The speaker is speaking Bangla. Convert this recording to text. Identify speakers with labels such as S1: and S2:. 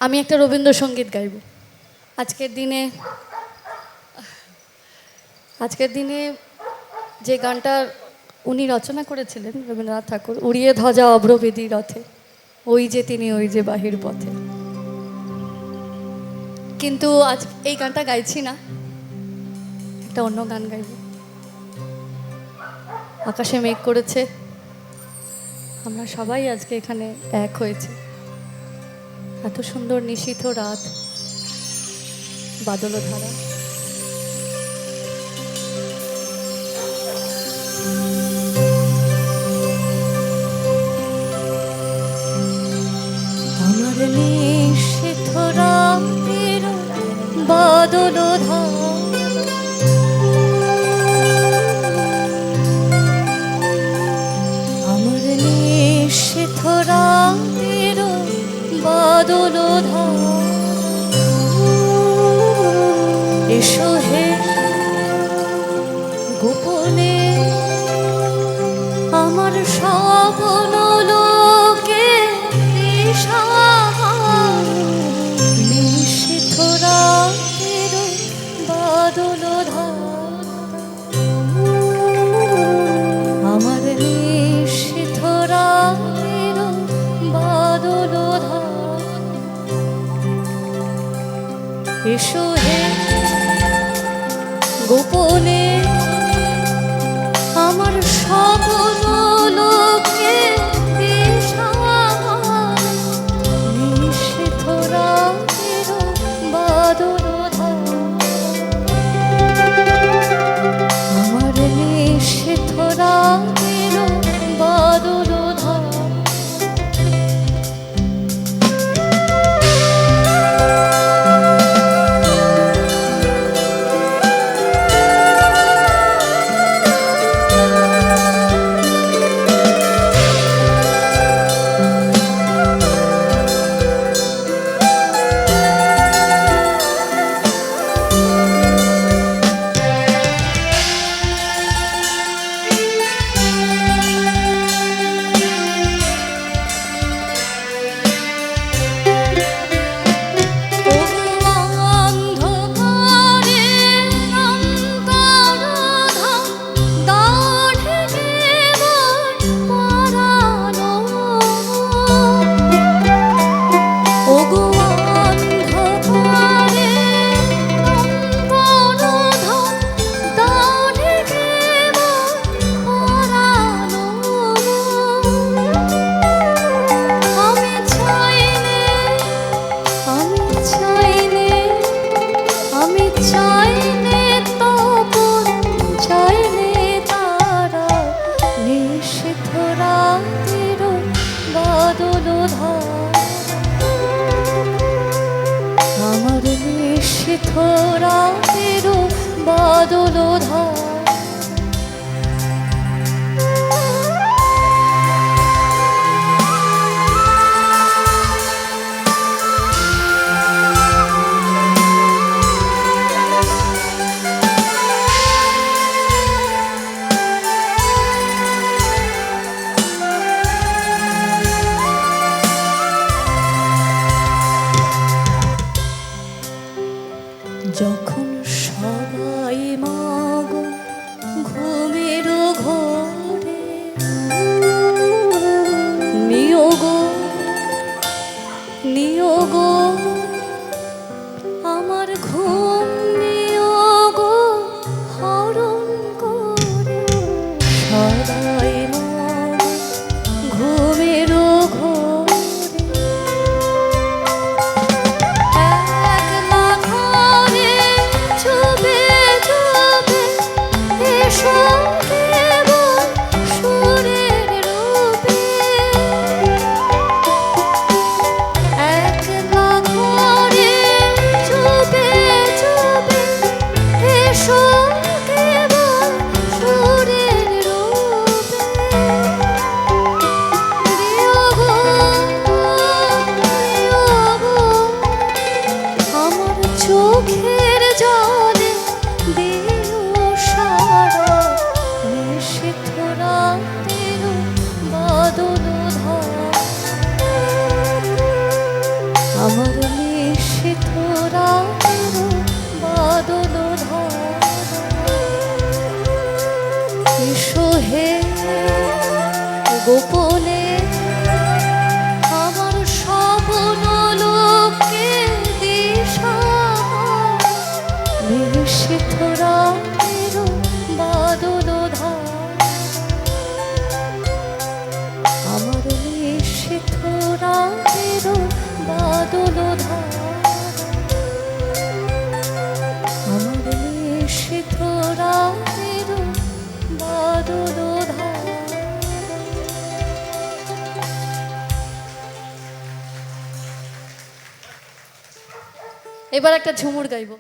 S1: আমি একটা রবীন্দ্রসঙ্গীত গাইব আজকের দিনে যে গানটা উনি রচনা করেছিলেন রবীন্দ্রনাথ ঠাকুর, উড়িয়ে ধ্বজা অভ্রবেদী রথে, ওই যে তিনি ওই যে বাহির পথে। কিন্তু আজ এই গানটা গাইছি না, একটা অন্য গান গাইব। আকাশে মেঘ করেছে, আমরা সবাই আজকে এখানে এক হয়েছে। এত সুন্দর নিশীথ রাত, বাদল ধারা। আমার নিশীথ রাতের বাদল ধারা, আমার নিশীথ রাতের বাদল ধারা। এসো হে গোপনে আমার স্বপ্ন লোকে নিশীথ রাতের বাদল ধারা, আমার নিশীথ রাতের বাদল ধারা। এসো হে গোপনে আমার স্বপ্ন লোকে নিশীথ রাতের বাদল ধারা, আমার নিশীথ রাতের বাদল ধারা। আমার নিশীথ রাতের বাদল ধারা। যখন সবাই মাগ ঘুমের ঘরে নিয়োগ আমার ঘুম নিয়োগ হরণ করে, সবাই মাগ ঘুমের ঘরে সুরের রূপে একলা এবার একটা ঝুমুর গাইবো।